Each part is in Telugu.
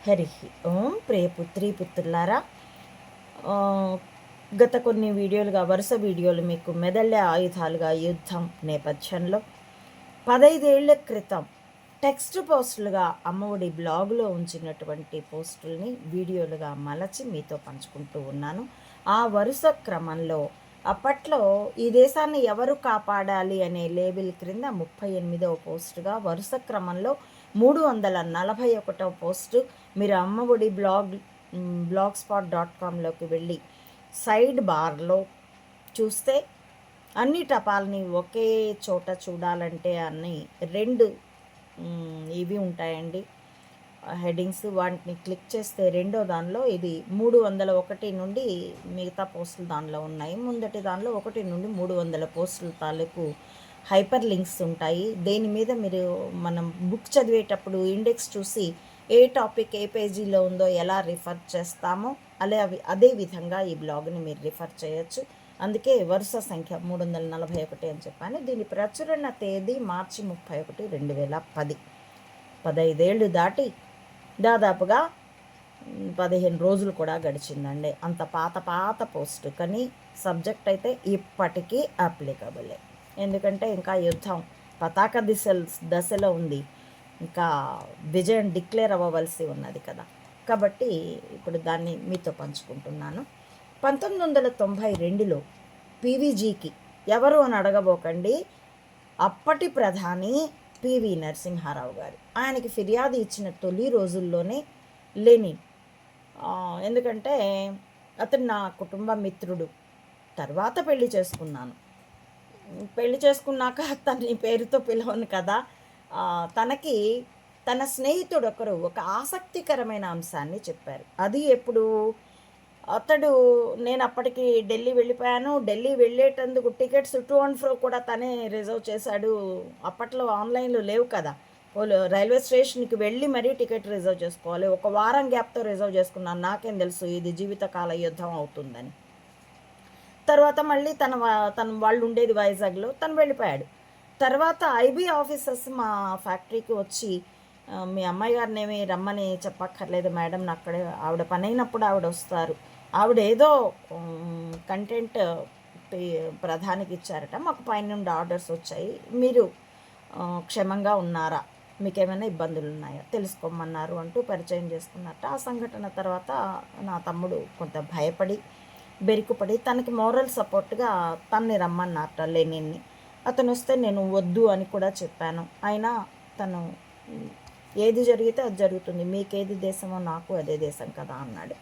హరి ఓం ప్రియపుత్రి పుత్రులారా, ఆ, గత కొన్ని వీడియోలుగా వరుస వీడియోలు మీకు మెదళ్ళ ఆయుధాలుగా యుద్ధం నేపథ్యంలో 15 ఏళ్ల క్రితం టెక్స్ట్ పోస్టులుగా అమ్మఒడి బ్లాగులో ఉంచినటువంటి పోస్టుల్ని వీడియోలుగా మలచి మీతో పంచుకుంటూ ఉన్నాను. ఆ వరుస క్రమంలో అప్పట్లో ఈ దేశాన్ని ఎవరు కాపాడాలి అనే లేబుల్ క్రింద 38వ పోస్టుగా వరుస క్రమంలో 341వ పోస్టు మీరు అమ్మఒడి blogspot.comలోకి వెళ్ళి సైడ్ బార్లో చూస్తే అన్ని టపాల్ని ఒకే చోట చూడాలంటే అన్ని రెండు ఇవి ఉంటాయండి, హెడ్డింగ్స్. వాటిని క్లిక్ చేస్తే రెండో దానిలో ఇది 301 నుండి మిగతా పోస్టులు దానిలో ఉన్నాయి. ముందటి దానిలో 1 నుండి 300 పోస్టుల తాలూకు హైపర్ లింక్స్ ఉంటాయి. దేని మీద మీరు మనం బుక్ చదివేటప్పుడు ఇండెక్స్ చూసి ఏ టాపిక్ ఏ పేజీలో ఉందో ఎలా రిఫర్ చేస్తామో అదే విధంగా ఈ బ్లాగ్ని మీరు రిఫర్ చేయొచ్చు. అందుకే వరుస సంఖ్య 341 అని చెప్పాను. దీని ప్రచురణ తేదీ మార్చి 31, 2010. 15 ఏళ్ళు దాటి దాదాపుగా 15 రోజులు కూడా గడిచిందండి. అంత పాత పోస్ట్, కానీ సబ్జెక్ట్ అయితే ఇప్పటికీ అప్లికబులే. ఎందుకంటే ఇంకా యుద్ధం పతాక దశలో ఉంది, ఇంకా విజయం డిక్లేర్ అవ్వవలసి ఉన్నది కదా. కాబట్టి ఇప్పుడు దాన్ని మీతో పంచుకుంటున్నాను. 1992లో పీవీజీకి ఎవరు అని అడగబోకండి, అప్పటి ప్రధాని పివి నరసింహారావు గారు. ఆయనకి ఫిర్యాదు ఇచ్చిన తొలి రోజుల్లోనే లెనిన్, ఎందుకంటే అతను నా కుటుంబ మిత్రుడు. తర్వాత పెళ్లి చేసుకున్నాక తన పేరుతో పిలవను కదా. తనకి తన స్నేహితుడు ఒకరు ఒక ఆసక్తికరమైన అంశాన్ని చెప్పారు. అది ఎప్పుడు నేను అప్పటికి ఢిల్లీ వెళ్ళిపోయాను. ఢిల్లీ వెళ్ళేటందుకు టికెట్స్ టు అండ్ ఫ్రో కూడా తనే రిజర్వ్ చేశాడు. అప్పట్లో ఆన్లైన్లో లేవు కదా. రైల్వే స్టేషన్కి వెళ్ళి మరీ టికెట్ రిజర్వ్ చేసుకోవాలి. ఒక వారం గ్యాప్తో రిజర్వ్ చేసుకున్నాను. నాకేం తెలుసు ఇది జీవితకాల యుద్ధం అవుతుందని. తర్వాత మళ్ళీ తన వాళ్ళు ఉండేది వైజాగ్లో, తను వెళ్ళిపోయాడు. తర్వాత ఐబీ ఆఫీసర్స్ మా ఫ్యాక్టరీకి వచ్చి, మీ అమ్మాయి గారిని ఏమి రమ్మని చెప్పక్కర్లేదు మేడం, అక్కడే ఆవిడ పని అయినప్పుడు ఆవిడ వస్తారు, ఆవిడ ఏదో కంటెంట్ ప్రధానికి ఇచ్చారట, మాకు పైన నుండి ఆర్డర్స్ వచ్చాయి, మీరు క్షేమంగా ఉన్నారా, మీకేమైనా ఇబ్బందులు ఉన్నాయా తెలుసుకోమన్నారు అంటూ పరిచయం చేసుకున్నట్ట. ఆ సంఘటన తర్వాత నా తమ్ముడు కొంత భయపడి బెరుకుపడి తనకి మోరల్ సపోర్ట్గా తన్ని రమ్మన్నట్ట లెనిన్ని. అతను వస్తే నేను వద్దు అని కూడా చెప్పాను. అయినా తను ఏది జరిగితే అది జరుగుతుంది, మీకేది దేశమో నాకు అదే దేశం కదా అన్నాడు.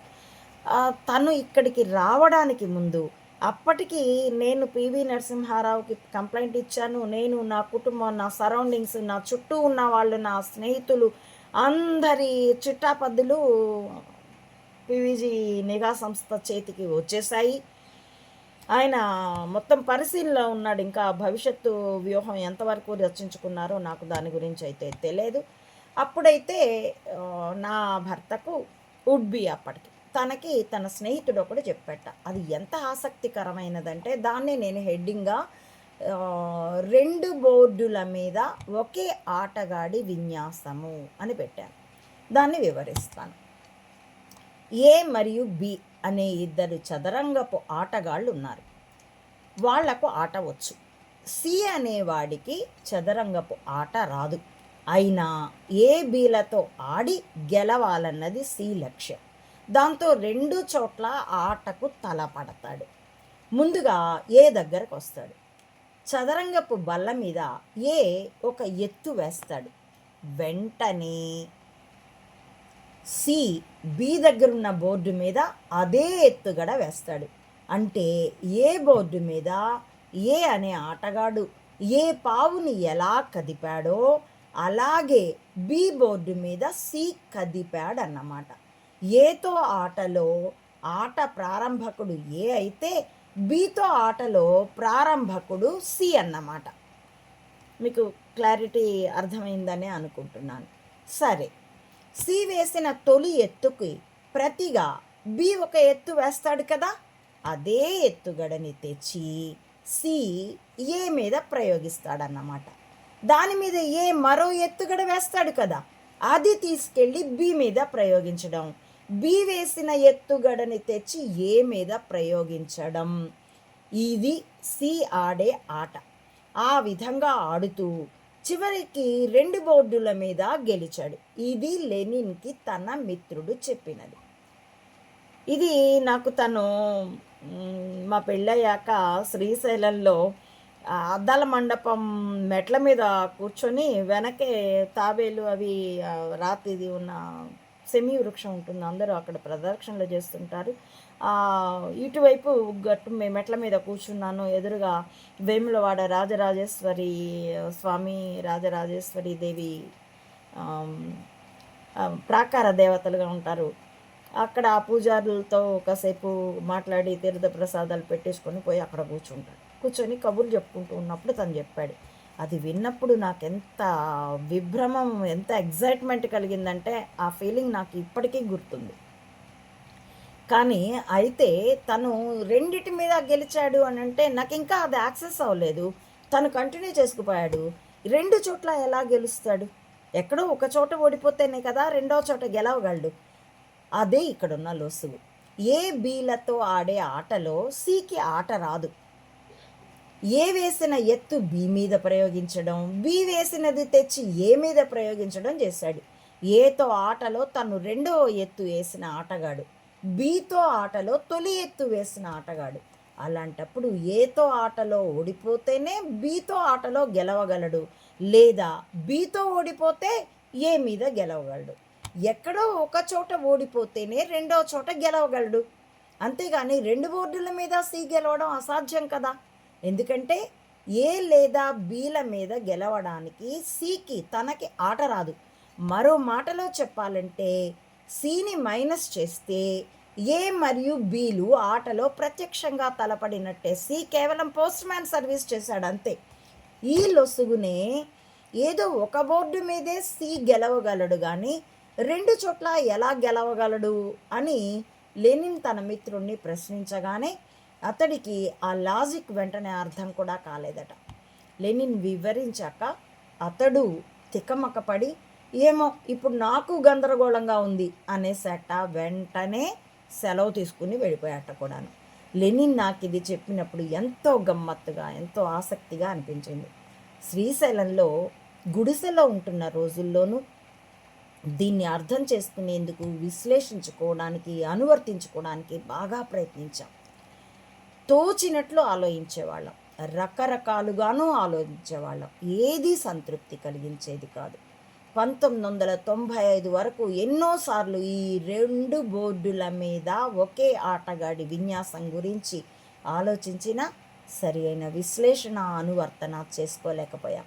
తను ఇక్కడికి రావడానికి ముందు అప్పటికి నేను పివి నరసింహారావుకి కంప్లైంట్ ఇచ్చాను. నేను, నా కుటుంబం, నా సరౌండింగ్స్, నా చుట్టూ ఉన్న వాళ్ళు, నా స్నేహితులు అందరి చిట్టాపద్దులు పివిజీ నిఘా సంస్థ చేతికి వచ్చేసాయి. ఆయన మొత్తం పరిశీలనలో ఉన్నాడు. ఇంకా భవిష్యత్తు వ్యూహం ఎంతవరకు రచించుకున్నారో నాకు దాని గురించి అయితే తెలియదు. అప్పుడైతే నా భర్తకు ఉడ్బి అప్పటికి తనకి తన స్నేహితుడు ఒకడు చెప్పాట. అది ఎంత ఆసక్తికరమైనదంటే దాన్ని నేను హెడ్డింగ్గా 2 బోర్డుల మీద ఒకే ఆటగాడి విన్యాసము అని పెట్టాను. దాన్ని వివరిస్తాను. ఏ మరియు బి అనే 2 చదరంగపు ఆటగాళ్ళు ఉన్నారు. వాళ్లకు ఆట వచ్చు. సి అనేవాడికి చదరంగపు ఆట రాదు. అయినా ఏ బీలతో ఆడి గెలవాలన్నది సి లక్ష్యం. దాంతో 2 చోట్ల ఆటకు తలపడతాడు. ముందుగా ఏ దగ్గరకు వస్తాడు. చదరంగపు బల్ల మీద ఏ ఒక ఎత్తు వేస్తాడు. వెంటనే సి బి దగ్గరున్న బోర్డు మీద అదే ఎత్తుగడ వేస్తాడు. అంటే ఏ బోర్డు మీద ఏ అనే ఆటగాడు ఏ పావుని ఎలా కదిపాడో అలాగే బి బోర్డు మీద సి కదిపాడన్నమాట. ఏతో ఆటలో ఆట ప్రారంభకుడు ఏ అయితే బితో ఆటలో ప్రారంభకుడు సి అన్నమాట. మీకు క్లారిటీ అర్థమైందని అనుకుంటున్నాను. సరే, సి వేసిన తొలి ఎత్తుకి ప్రతిగా బి ఒక ఎత్తు వేస్తాడు కదా. అదే ఎత్తుగడని తెచ్చి సి ఏ మీద ప్రయోగిస్తాడన్నమాట. దాని మీద ఏ మరో ఎత్తుగడ వేస్తాడు కదా. అది తీసుకెళ్ళి బి మీద ప్రయోగించడం, బి వేసిన ఎత్తుగడని తెచ్చి ఏ మీద ప్రయోగించడం. ఇది సి ఆడే ఆట. ఆ విధంగా ఆడుతూ చివరికి 2 బోర్డుల మీద గెలిచాడు. ఇది లెనిన్కి తన మిత్రుడు చెప్పినది. ఇది నాకు తను మా పెళ్ళయ్యాక శ్రీశైలంలో అద్దాల మండపం మెట్ల మీద కూర్చొని వెనకే తాబేలు అవి రాతిది ఉన్న సెమీ వృక్షం ఉంటుంది, అందరూ అక్కడ ప్రదక్షిణలు చేస్తుంటారు. ఇటువైపు గట్టు మెట్ల మీద కూర్చున్నాను. ఎదురుగా వేములవాడ రాజరాజేశ్వరి స్వామి, రాజరాజేశ్వరి దేవి ప్రాకార దేవతలుగా ఉంటారు. అక్కడ ఆ పూజారులతో కాసేపు మాట్లాడి తీర్థ ప్రసాదాలు పెట్టేసుకొని పోయి అక్కడ కూర్చొని కబుర్లు చెప్పుకుంటూ ఉన్నప్పుడు తను చెప్పాడు. అది విన్నప్పుడు నాకు ఎంత విభ్రమం, ఎంత ఎగ్జైట్మెంట్ కలిగిందంటే ఆ ఫీలింగ్ నాకు ఇప్పటికీ గుర్తుంది. కానీ అయితే తను రెండిటి మీద గెలిచాడు అని అంటే నాకు ఇంకా అది యాక్సెస్ అవ్వలేదు. తను కంటిన్యూ చేసుకుపోయాడు. 2 చోట్ల ఎలా గెలుస్తాడు? ఎక్కడో ఒక చోట ఓడిపోతేనే కదా రెండో చోట గెలవగలడు. అదే ఇక్కడున్న లొసుగు. ఏ బీలతో ఆడే ఆటలో సికి ఆట రాదు. ఏ వేసిన ఎత్తు బి మీద ప్రయోగించడం, బి వేసినది తెచ్చి ఏ మీద ప్రయోగించడం చేశాడు. ఏతో ఆటలో తను రెండవ ఎత్తు వేసిన ఆటగాడు, బీతో ఆటలో తొలి ఎత్తు వేసిన ఆటగాడు. అలాంటప్పుడు ఏతో ఆటలో ఓడిపోతేనే బీతో ఆటలో గెలవగలడు, లేదా బీతో ఓడిపోతే ఏ మీద గెలవగలడు. ఎక్కడో ఒక చోట ఓడిపోతేనే రెండో చోట గెలవగలడు. అంతేగాని 2 బోర్డుల మీద సి గెలవడం అసాధ్యం కదా. ఎందుకంటే ఏ లేదా బీల మీద గెలవడానికి సికి తనకి ఆట రాదు. మరో మాటలో చెప్పాలంటే సిని మైనస్ చేస్తే ఏ మరియు బీలు ఆటలో ప్రత్యక్షంగా తలపడినట్టే. సి కేవలం పోస్ట్ మ్యాన్ సర్వీస్ చేశాడు అంతే. ఈ లొసుగునే ఏదో ఒక బోర్డు మీదే సి గెలవగలడు కానీ 2 చోట్ల ఎలా గెలవగలడు అని లెనిన్ తన మిత్రుణ్ణి ప్రశ్నించగానే అతడికి ఆ లాజిక్ వెంటనే అర్థం కూడా కాలేదట. లెనిన్ వివరించాక అతడు తికమకపడి ఏమో ఇప్పుడు నాకు గందరగోళంగా ఉంది అనేసట. వెంటనే సెలవు తీసుకుని వెళ్ళిపోయాట కూడాను. లెనిన్ నాకు ఇది చెప్పినప్పుడు ఎంతో గమ్మత్తుగా, ఎంతో ఆసక్తిగా అనిపించింది. శ్రీశైలంలో గుడిసెలో ఉంటున్న రోజుల్లోనూ దీన్ని అర్థం చేసుకునేందుకు, విశ్లేషించుకోవడానికి, అనువర్తించుకోవడానికి బాగా ప్రయత్నించాం. తోచినట్లు ఆలోచించేవాళ్ళం, రకరకాలుగానూ ఆలోచించేవాళ్ళం. ఏది సంతృప్తి కలిగించేది కాదు. 1995 వరకు ఎన్నోసార్లు ఈ 2 బోర్డుల మీద ఒకే ఆటగాడి విన్యాసం గురించి ఆలోచించిన సరి అయిన విశ్లేషణ, అనువర్తన చేసుకోలేకపోయాం.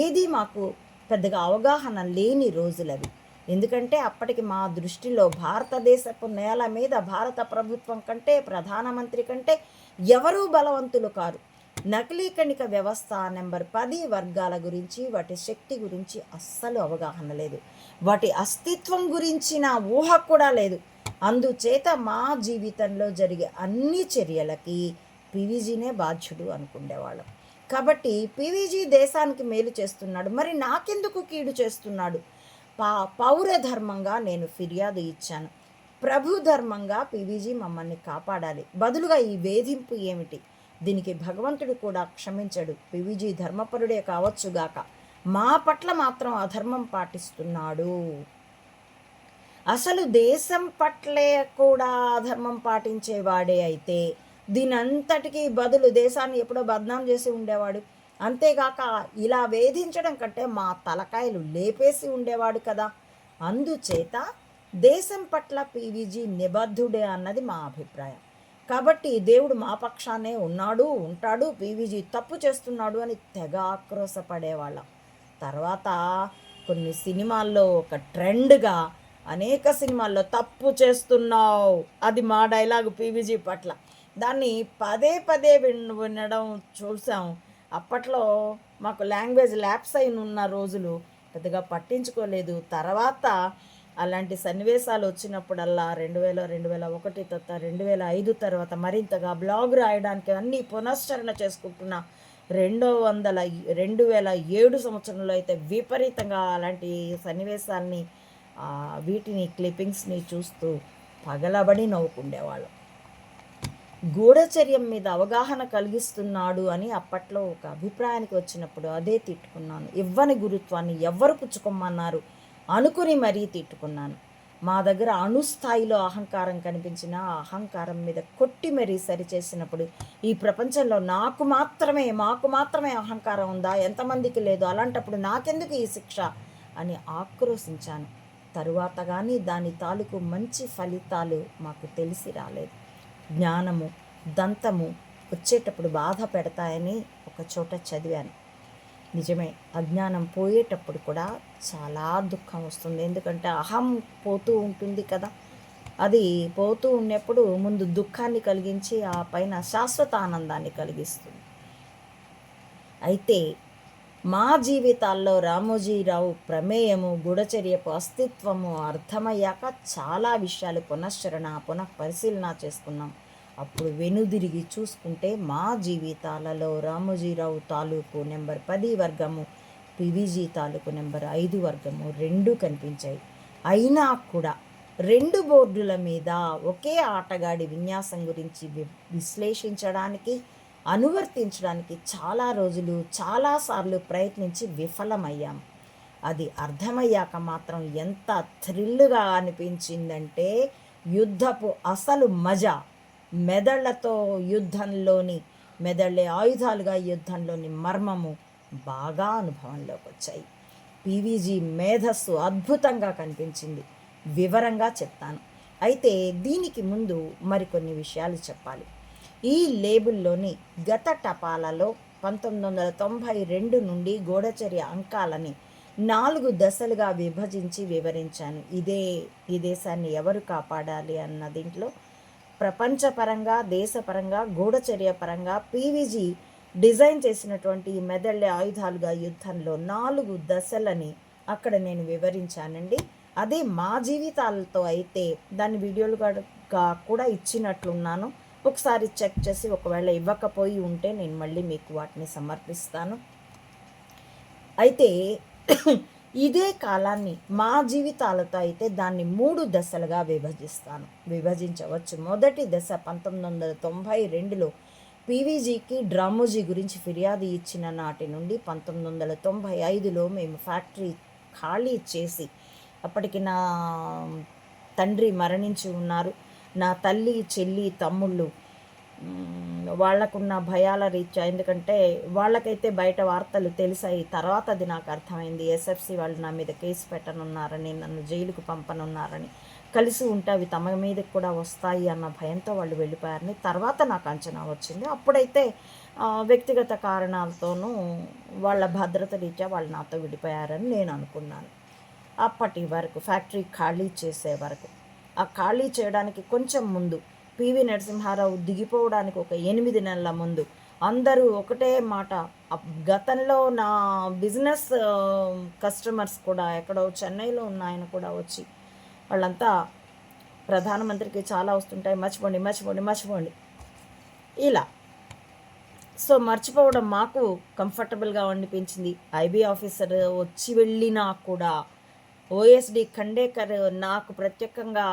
ఏది మాకు పెద్దగా అవగాహన లేని రోజులవి. ఎందుకంటే అప్పటికి మా దృష్టిలో భారతదేశపు నేల మీద భారత ప్రభుత్వం కంటే, ప్రధానమంత్రి కంటే ఎవరూ బలవంతులు కారు. నకిలీ కణిక వ్యవస్థ నెంబర్ 10 వర్గాల గురించి, వాటి శక్తి గురించి అస్సలు అవగాహన లేదు. వాటి అస్తిత్వం గురించిన ఊహ కూడా లేదు. అందుచేత మా జీవితంలో జరిగే అన్ని చర్యలకి పీవీజీనే బాధ్యుడు అనుకునేవాళ్ళం. కాబట్టి పీవీజీ దేశానికి మేలు చేస్తున్నాడు, మరి నాకెందుకు కీడు చేస్తున్నాడు? పౌర ధర్మంగా నేను ఫిర్యాదు ఇచ్చాను. ప్రభు ధర్మంగా పీవీజీ మమ్మల్ని కాపాడాలి. బదులుగా ఈ వేధింపు ఏమిటి? దీనికి భగవంతుడు కూడా క్షమించడు. పీవీజీ ధర్మపరుడే కావచ్చుగాక, మా పట్ల మాత్రం అధర్మం పాటిస్తున్నాడు. అసలు దేశం పట్లే కూడా అధర్మం పాటించేవాడే అయితే దీనంతటికీ బదులు దేశాన్ని ఎప్పుడో బద్నాం చేసి ఉండేవాడు. అంతేగాక ఇలా వేధించడం కంటే మా తలకాయలు లేపేసి ఉండేవాడు కదా. అందుచేత దేశం పట్ల పీవీజీ నిబద్ధుడే అన్నది మా అభిప్రాయం. కాబట్టి దేవుడు మా పక్షానే ఉన్నాడు, ఉంటాడు, పీవీజీ తప్పు చేస్తున్నాడు అని తెగ ఆక్రోశపడేవాళ్ళం. తర్వాత కొన్ని సినిమాల్లో ఒక ట్రెండ్గా, అనేక సినిమాల్లో తప్పు చేస్తున్నావు, అది మా డైలాగు పీవీజీ పట్ల. దాన్ని పదే పదే వినడం చూసాం. అప్పట్లో మాకు లాంగ్వేజ్ ల్యాప్స్ అయిన ఉన్న రోజులు పెద్దగా పట్టించుకోలేదు. తర్వాత అలాంటి సన్నివేశాలు వచ్చినప్పుడల్లా 2000, 2001 తర్వాత 2005 తర్వాత మరింతగా బ్లాగ్ రాయడానికి అన్నీ పునశ్చరణ చేసుకుంటున్నా. 2007 సంవత్సరంలో అయితే విపరీతంగా అలాంటి సన్నివేశాల్ని వీటిని క్లిప్పింగ్స్ని చూస్తూ పగలబడి నవ్వుకుండేవాళ్ళం. గూఢచర్యం మీద అవగాహన కలిగిస్తున్నాడు అని అప్పట్లో ఒక అభిప్రాయానికి వచ్చినప్పుడు అదే తిట్టుకున్నాను. ఇవ్వని గురుత్వాన్ని ఎవ్వరు పుచ్చుకోమన్నారు అనుకుని మరీ తిట్టుకున్నాను. మా దగ్గర అణుస్థాయిలో అహంకారం కనిపించిన ఆ అహంకారం మీద కొట్టి మరీ సరిచేసినప్పుడు ఈ ప్రపంచంలో మాకు మాత్రమే అహంకారం ఉందా, ఎంతమందికి లేదు, అలాంటప్పుడు నాకెందుకు ఈ శిక్ష అని ఆక్రోశించాను. తరువాత కానీ దాని తాలూకు మంచి ఫలితాలు మాకు తెలిసి రాలేదు. జ్ఞానము దంతము వచ్చేటప్పుడు బాధ పెడతాయని ఒక చోట చదివాను. నిజమే, అజ్ఞానం పోయేటప్పుడు కూడా చాలా దుఃఖం వస్తుంది. ఎందుకంటే అహం పోతూ ఉంటుంది కదా, అది పోతూ ఉన్నప్పుడు ముందు దుఃఖాన్ని కలిగించి ఆ పైన శాశ్వత ఆనందాన్ని కలిగిస్తుంది. అయితే మా జీవితాల్లో రామోజీరావు ప్రమేయము, గూఢచర్యపు అస్తిత్వము అర్థమయ్యాక చాలా విషయాలు పునఃపరిశీలన చేసుకున్నాం. అప్పుడు వెనుదిరిగి చూసుకుంటే మా జీవితాలలో రామోజీరావు తాలూకు నెంబర్ 10 వర్గము, పివిజీ తాలూకు నెంబర్ 5 వర్గము 2 కనిపించాయి. అయినా కూడా 2 బోర్డుల మీద ఒకే ఆటగాడి విన్యాసం గురించి విశ్లేషించడానికి, అనువర్తించడానికి చాలా రోజులు చాలాసార్లు ప్రయత్నించి విఫలమయ్యాం. అది అర్థమయ్యాక మాత్రం ఎంత థ్రిల్గా అనిపించిందంటే, యుద్ధపు అసలు మజా, మెదళ్ళే ఆయుధాలుగా యుద్ధంలోని మర్మము బాగా అనుభవంలోకి వచ్చాయి. పీవీజీ మేధస్సు అద్భుతంగా కనిపించింది. వివరంగా చెప్తాను. అయితే దీనికి ముందు మరికొన్ని విషయాలు చెప్పాలి. ఈ లేబుల్లోని గత టపాలలో 1992 నుండి గూఢచర్య అంకాలని 4 దశలుగా విభజించి వివరించాను. ఈ దేశాన్ని ఎవరు కాపాడాలి అన్న దీంట్లో ప్రపంచపరంగా, దేశపరంగా, గూఢచర్య పరంగా పీవీజీ డిజైన్ చేసినటువంటి మెదళ్ళే ఆయుధాలుగా యుద్ధంలో 4 దశలని అక్కడ నేను వివరించానండి. అదే మా జీవితాలతో అయితే దాని వీడియోలుగా కూడా ఇచ్చినట్లున్నాను. ఒకసారి చెక్ చేసి ఒకవేళ ఇవ్వకపోయి ఉంటే నేను మళ్ళీ మీకు వాటిని సమర్పిస్తాను. అయితే ఇదే కాలాన్ని మా జీవితాలతో అయితే దాన్ని 3 దశలుగా విభజించవచ్చు. మొదటి దశ 1992లో పీవీజీకి డ్రామోజీ గురించి ఫిర్యాదు ఇచ్చిన నాటి నుండి 1995లో మేము ఫ్యాక్టరీ ఖాళీ చేసి, అప్పటికి నా తండ్రి మరణించి ఉన్నారు. నా తల్లి, చెల్లి, తమ్ముళ్ళు వాళ్ళకున్న భయాల రీత్యా, ఎందుకంటే వాళ్ళకైతే బయట వార్తలు తెలిసాయి. తర్వాత అది నాకు అర్థమైంది. ఎస్ఎఫ్సి వాళ్ళు నా మీద కేసు పెట్టనున్నారని, నన్ను జైలుకు పంపనున్నారని, కలిసి ఉంటే అవి తమ మీదకి కూడా వస్తాయి అన్న భయంతో వాళ్ళు వెళ్ళిపోయారని తర్వాత నాకు అంచనా వచ్చింది. అప్పుడైతే వ్యక్తిగత కారణాలతోనూ వాళ్ళ భద్రత రీత్యా వాళ్ళు నాతో విడిపోయారని నేను అనుకున్నాను. అప్పటి వరకు ఫ్యాక్టరీ ఖాళీ చేసే వరకు, ఆ ఖాళీ చేయడానికి కొంచెం ముందు, పివి నరసింహారావు దిగిపోవడానికి ఒక 8 నెలల ముందు అందరూ ఒకటే మాట, గతంలో నా బిజినెస్ కస్టమర్స్ కూడా ఎక్కడో చెన్నైలో ఉన్న ఆయన కూడా వచ్చి వాళ్ళంతా ప్రధానమంత్రికి చాలా వస్తుంటాయి, మర్చిపోండి ఇలా. సో మర్చిపోవడం మాకు కంఫర్టబుల్గా అనిపించింది. ఐబీ ఆఫీసర్ వచ్చి వెళ్ళినా కూడా ఓఎస్డి ఖండేకర్ నాకు ప్రత్యేకంగా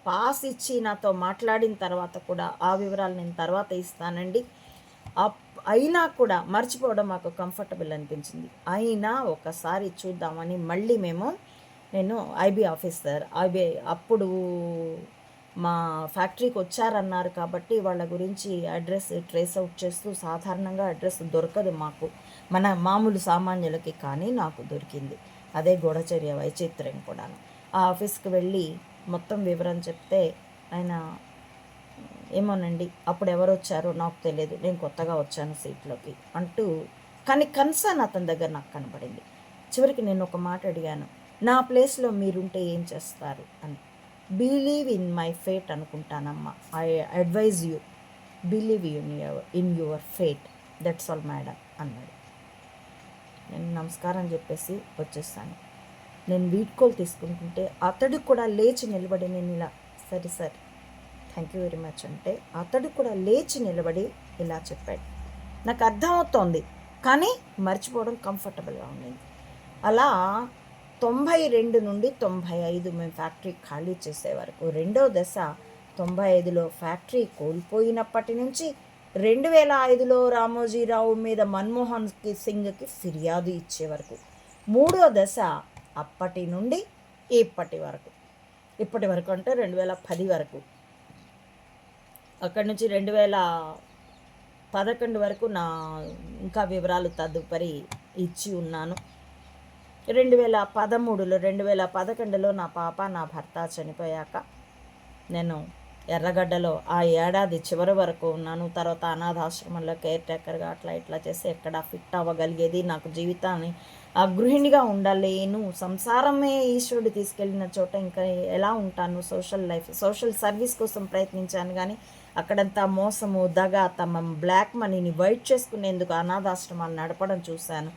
పాస్ ఇచ్చి నాతో మాట్లాడిన తర్వాత కూడా, ఆ వివరాలు నేను తర్వాత ఇస్తానండి, అయినా కూడా మర్చిపోవడం మాకు కంఫర్టబుల్ అనిపించింది. అయినా ఒకసారి చూద్దామని మళ్ళీ నేను ఐబీ ఆఫీసర్ అప్పుడు మా ఫ్యాక్టరీకి వచ్చారన్నారు కాబట్టి వాళ్ళ గురించి అడ్రస్ ట్రేస్ అవుట్ చేస్తూ, సాధారణంగా అడ్రస్ దొరకదు మాకు, మన మామూలు సామాన్యులకి, కానీ నాకు దొరికింది. అదే గూఢచర్య వైచిత్ర్యం కూడాను. ఆ ఆఫీస్కి వెళ్ళి మొత్తం వివరం చెప్తే ఆయన, ఏమోనండి అప్పుడు ఎవరు వచ్చారో నాకు తెలియదు, నేను కొత్తగా వచ్చాను సీట్లోకి అంటూ, కానీ కన్సర్న్ అతని దగ్గర నాకు కనపడింది. చివరికి నేను ఒక మాట అడిగాను, నా ప్లేస్లో మీరుంటే ఏం చేస్తారు అని. బిలీవ్ ఇన్ మై ఫేట్ అనుకుంటానమ్మా, I advise you believe in your fate, that's all madam అన్నాడు. నేను నమస్కారం చెప్పేసి వచ్చేసాను. నేను వీడ్కోలు తీసుకుంటుంటే అతడు కూడా లేచి నిలబడి, నేను ఇలా సరే sir thank you very much అంటే, అతడు కూడా లేచి నిలబడి ఇలా చెప్పాడు, నాకు అర్థమవుతోంది, కానీ మర్చిపోవడం కంఫర్టబుల్గా ఉండింది. అలా 92 నుండి 95 మేము ఫ్యాక్టరీ ఖాళీ చేసే వరకు, రెండో దశ 95లో ఫ్యాక్టరీ కోల్పోయినప్పటి నుంచి 2005లో రామోజీరావు మీద మన్మోహన్ సింగ్కి ఫిర్యాదు ఇచ్చే వరకు, మూడో దశ అప్పటి నుండి ఇప్పటి వరకు అంటే 2010 వరకు, అక్కడి నుంచి 2011 వరకు నా ఇంకా వివరాలు తదుపరి ఇచ్చి ఉన్నాను. 2011లో నా పాప నా భర్త చనిపోయాక నేను ఎర్రగడ్డలో ఆ ఏడాది చివరి వరకు ఉన్నాను. తర్వాత అనాథాశ్రమంలో కేర్ టేకర్గా అట్లా ఇట్లా చేసి ఎక్కడ ఫిట్ అవ్వగలిగేది, నాకు జీవితాన్ని గృహిణిగా ఉండలేను, సంసారమే ఈశ్వరుడు తీసుకెళ్ళిన చోట ఇంకా ఎలా ఉంటాను, సోషల్ సర్వీస్ కోసం ప్రయత్నించాను, కానీ అక్కడంతా మోసము, దగ, తమ బ్లాక్ మనీని వైట్ చేసుకునేందుకు అనాథాశ్రమాలు నడపడం చూశాను.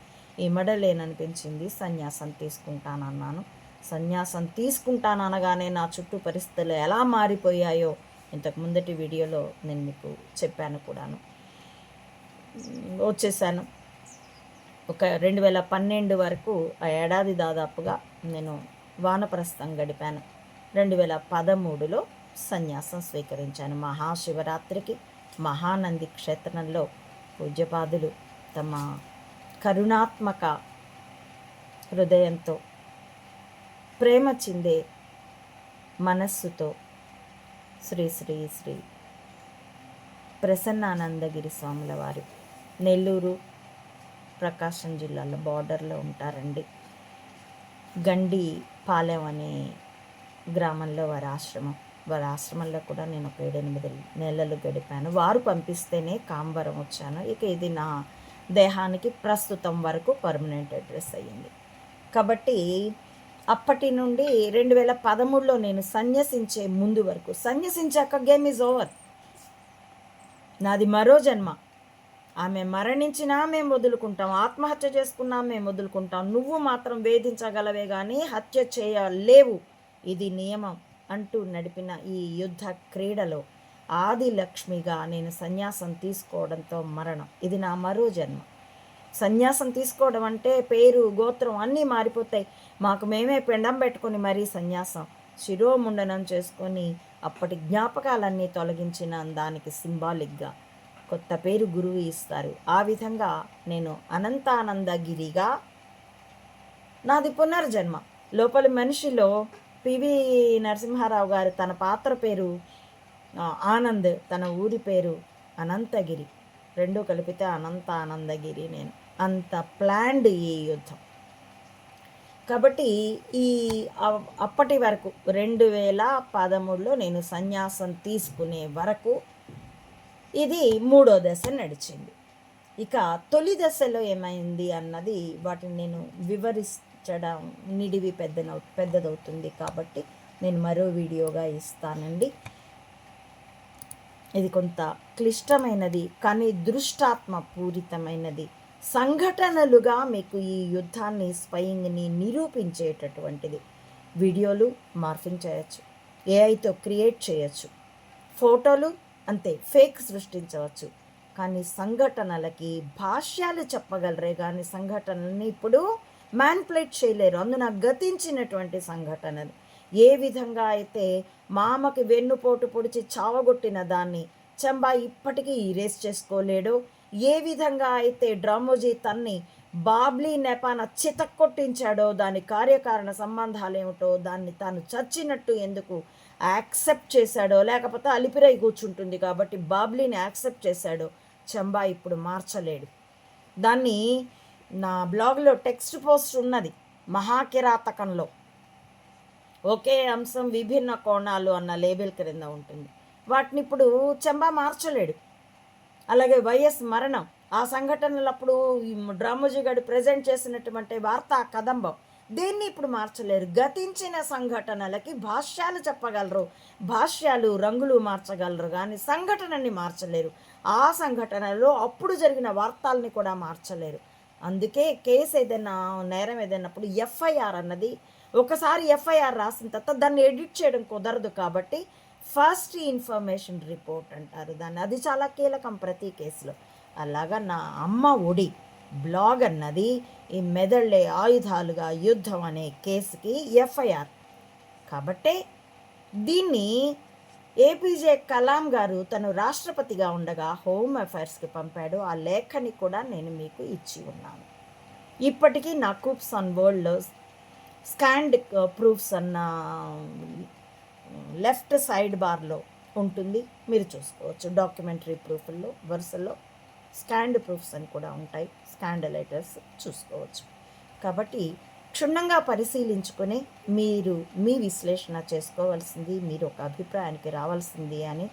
ఇమడలేననిపించింది. సన్యాసం తీసుకుంటానన్నాను. సన్యాసం తీసుకుంటాననగానే నా చుట్టూ పరిస్థితులు ఎలా మారిపోయాయో ఇంతకు ముందటి వీడియోలో నేను మీకు చెప్పాను కూడాను. వచ్చేసాను. ఒక 2012 వరకు ఆ ఏడాది దాదాపుగా నేను వానప్రస్థం గడిపాను. 2013లో సన్యాసం స్వీకరించాను. మహాశివరాత్రికి మహానంది క్షేత్రంలో పూజ్యపాదులు తమ కరుణాత్మక హృదయంతో, ప్రేమ చిందే మనస్సుతో శ్రీ శ్రీ శ్రీ ప్రసన్నానందగిరి స్వాముల వారు నెల్లూరు ప్రకాశం జిల్లాలో బార్డర్లో ఉంటారండి. గండి పాలెం అనే గ్రామంలో వారి ఆశ్రమంలో కూడా నేను ఒక 7-8 నెలలు గడిపాను. వారు పంపిస్తేనే కాంబరం వచ్చాను. ఇక ఇది నా దేహానికి ప్రస్తుతం వరకు పర్మనెంట్ అడ్రస్ అయ్యింది. కాబట్టి అప్పటి నుండి 2013లో నేను సన్యసించే ముందు వరకు, సన్యసించాక గేమ్ ఈజ్ ఓవర్, నాది మరో జన్మ. ఆమె మరణించినా మేము వదులుకుంటాం, ఆత్మహత్య చేసుకున్నా మేము వదులుకుంటాం, నువ్వు మాత్రం వేధించగలవే కానీ హత్య చేయలేవు, ఇది నియమం అంటూ నడిపిన ఈ యుద్ధ క్రీడలో ఆది లక్ష్మిగా నేను సన్యాసం తీసుకోవడంతో మరణం. ఇది నా మరో జన్మ. సన్యాసం తీసుకోవడం అంటే పేరు, గోత్రం అన్నీ మారిపోతాయి. మాకు మేమే పిండం పెట్టుకొని మరీ సన్యాసం, శిరోముండనం చేసుకొని అప్పటి జ్ఞాపకాలన్నీ తొలగించిన దానికి సింబాలిక్గా కొత్త పేరు గురువు ఇస్తారు. ఆ విధంగా నేను అనంతానందగిరిగా, నాది పునర్జన్మ. లోపలి మనిషిలో పివి నరసింహారావు గారు తన పాత్ర పేరు ఆనంద్, తన ఊరి పేరు అనంతగిరి, రెండు కలిపితే అనంతానందగిరి. నేను అంత ప్లాన్డ్ ఈ యుద్ధం. కాబట్టి అప్పటి వరకు 2013లో నేను సన్యాసం తీసుకునే వరకు ఇది మూడో దశ నడిచింది. ఇక తొలి దశలో ఏమైంది అన్నది వాటిని నేను వివరించడం నిడివి పెద్దదవుతుంది కాబట్టి నేను మరో వీడియోగా ఇస్తానండి. ఇది కొంత క్లిష్టమైనది కానీ దృష్టాత్మ పూరితమైనది, సంఘటనలుగా మీకు ఈ యుద్ధాన్ని, స్వయంని నిరూపించేటటువంటిది. వీడియోలు మార్ఫింగ్ చేయొచ్చు, ఏఐతో క్రియేట్ చేయొచ్చు, ఫోటోలు అంతే ఫేక్ సృష్టించవచ్చు, కానీ సంఘటనలకి భాష్యాలు చెప్పగలరే కానీ సంఘటనల్ని ఇప్పుడు మ్యానిపులేట్ చేయలేరు. అందున గతించినటువంటి సంఘటనలు ఏ విధంగా అయితే మామకి వెన్నుపోటు పొడిచి చావగొట్టిన దాన్ని చంబా ఇప్పటికీ ఇరేస్ చేసుకోలేడు, ఏ విధంగా అయితే డ్రామోజీ తన్ని బాబ్లీ నెపాన చితక్కొట్టించాడో, దాని కార్యకారణ సంబంధాలు ఏమిటో, దాన్ని తాను చచ్చినట్టు ఎందుకు యాక్సెప్ట్ చేశాడో, లేకపోతే అలిపిరై కూర్చుంటుంది కాబట్టి బాబ్లీని యాక్సెప్ట్ చేశాడో చంబా ఇప్పుడు మార్చలేడు. దాన్ని నా బ్లాగ్లో టెక్స్ట్ పోస్ట్ ఉన్నది, మహాకిరాతకంలో ఒకే అంశం విభిన్న కోణాలు అన్న లేబుల్ క్రింద ఉంటుంది. వాటిని ఇప్పుడు చంబా మార్చలేడు. అలాగే వైఎస్ మరణం, ఆ సంఘటనలప్పుడు డ్రామోజీ గారు ప్రజెంట్ చేసినటువంటి వార్తా కదంబం, దీన్ని ఇప్పుడు మార్చలేరు. గతించిన సంఘటనలకి భాష్యాలు చెప్పగలరు, భాష్యాలు రంగులు మార్చగలరు కానీ సంఘటనని మార్చలేరు. ఆ సంఘటనలో అప్పుడు జరిగిన వార్తల్ని కూడా మార్చలేరు. అందుకే కేసు ఏదైనా, నేరం ఏదైనప్పుడు ఎఫ్ఐఆర్ అన్నది, ఒకసారి ఎఫ్ఐఆర్ రాసిన తర్వాత దాన్ని ఎడిట్ చేయడం కుదరదు కాబట్టి ఫస్ట్ ఇన్ఫర్మేషన్ రిపోర్ట్ అంటారు దాన్ని. అది చాలా కీలకం ప్రతి కేసులో. అలాగా నా అమ్మ ఒడి బ్లాగ్ అన్నది ఈ మెదళ్ళే ఆయుధాలుగా యుద్ధం అనే కేసుకి ఎఫ్ఐఆర్. కాబట్టే దీన్ని ఏపీజే కలాం గారు తను రాష్ట్రపతిగా ఉండగా హోమ్ అఫైర్స్కి పంపాడు. ఆ లేఖని కూడా నేను మీకు ఇచ్చి ఉన్నాను. ఇప్పటికీ నా కూప్స్ ఆన్ వరల్డ్లో స్కాండ్ ప్రూఫ్స్ అన్న లెఫ్ట్ సైడ్ బార్లో ఉంటుంది, మీరు చూసుకోవచ్చు. డాక్యుమెంటరీ ప్రూఫ్ల్లో వరుసలో స్కాండ్ ప్రూఫ్స్ అని కూడా ఉంటాయి, స్కాండ్ లెటర్స్ చూసుకోవచ్చు. కాబట్టి క్షుణ్ణంగా పరిశీలించుకొని మీరు మీ విశ్లేషణ చేసుకోవాల్సింది, మీరు ఒక అభిప్రాయానికి రావాల్సింది అని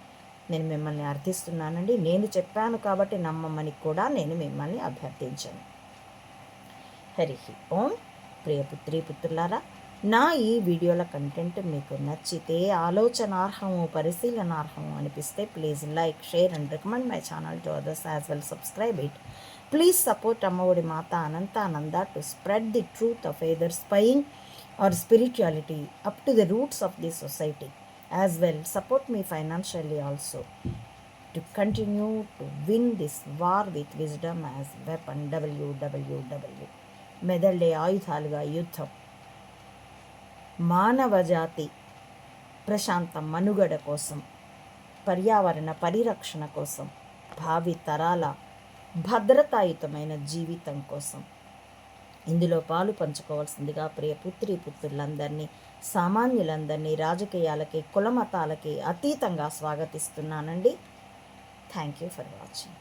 నేను మిమ్మల్ని అర్థిస్తున్నానండి. నేను చెప్పాను కాబట్టి నమ్మమని కూడా నేను మిమ్మల్ని అభ్యర్థించాను. హరి ఓం. ప్రియపుత్రి పుత్రులారా, నా ఈ వీడియోల కంటెంట్ మీకు నచ్చితే, ఆలోచనార్హము పరిశీలనార్హము అనిపిస్తే please like, share and recommend my channel to others as well. Subscribe it. Please support Ammavodi Mata Anantananda to spread the truth of either spying or spirituality up to the roots of the society. As well, support me financially also to continue to win this war with wisdom as weapon. www. మెదళ్ళే ఆయుధాలుగా యుద్ధం. మానవజాతి ప్రశాంత మనుగడ కోసం, పర్యావరణ పరిరక్షణ కోసం, భావి తరాల భద్రతాయుతమైన జీవితం కోసం ఇందులో పాలు పంచుకోవాల్సిందిగా ప్రియ పుత్రి పుత్రులందరినీ, సామాన్యులందరినీ రాజకీయాలకి కులమతాలకి అతీతంగా స్వాగతిస్తున్నానండి. Thank you for watching.